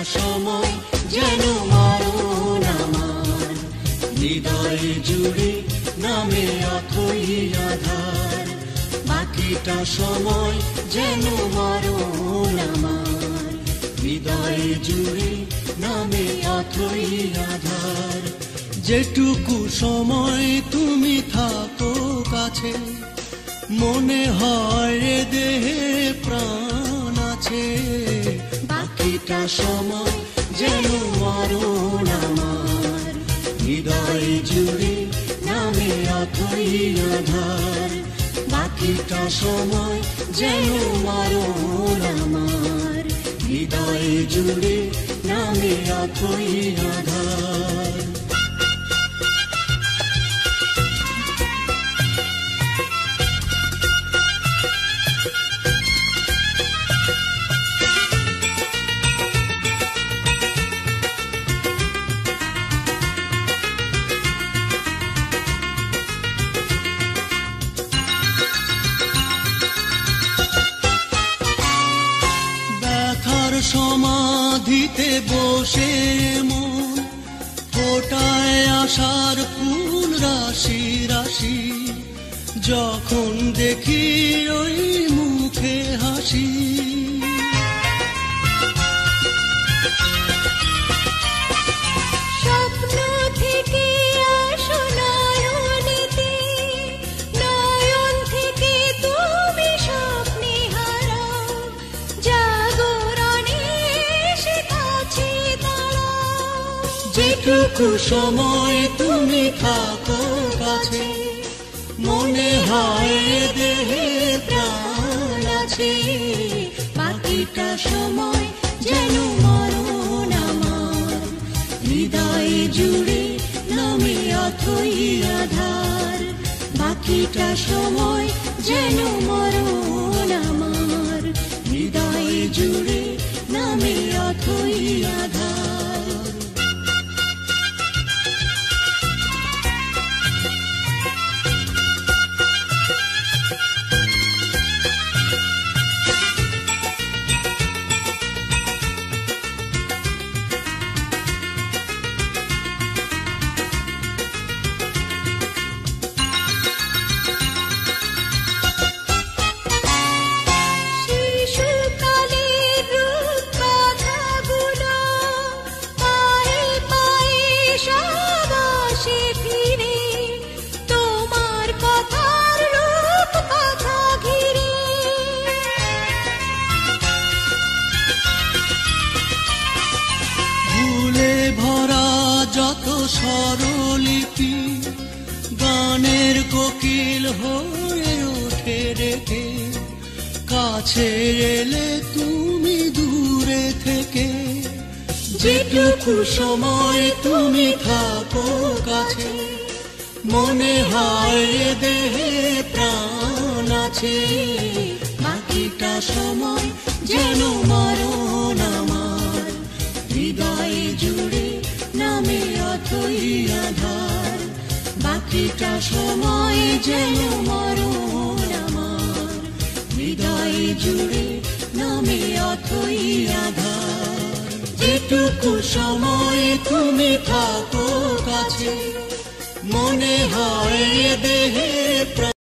সময় যেন মরণ আমার, হৃদয়ে জুড়ে নামে অথই আধার। বাকিটা সময় যেন মরণ আমার, হৃদয়ে জুড়ে নামে অথই আধার। যেটুকু সময় তুমি থাকো কাছে, মনে হয় দেহে প্রাণ আছে। বাকিটা সময় যেন মরণ আমার, হৃদয়ে জুড়ে নামে অথই আধার। বাকিটা সময় যেন মরণ আমার, হৃদয়ে জুড়ে নামে অথই আধার। সমাধিতে বসে মন ফোটায় আশার ফুল রাশি রাশি, যখন দেখি ওই মুখে হাসি। স্বপ্ন থেকে আসো নয়নেতে, নয়ন থেকে তুমি স্বপ্নে হারাও, জাগরণে এসে কাছে দাঁড়াও। যেটুকু সময় তুমি থাকো কাছে, মনে হয় দেহে প্রাণ আছে। বাকিটা সময় যেন মরণ আমার, হৃদয়ে জুড়ে নামে অথই আধার। বাকিটা সময় যেন মরণ আমার, হৃদয়ে জুড়ে নামে অথই আধার। যত স্বরলিপি গানের কোকিল হয়ে ওঠে রেখে, কাছে এলে তুমি দূরে থেকে। যেটুকু সময় তুমি থাকো কাছে, মনে হয় দেহে প্রাণ আছে। বাকিটা সময় যেন মরণ আমার, হৃদয়ে জুড়ে নামে অথই আধার। বাকিটা সময় যেন মরণ আমার, হৃদয়ে জুড়ে নামে অথই আধার। যেটুকু সময় তুমি থাকো কাছে, মনে হয় দেহে প্রাণ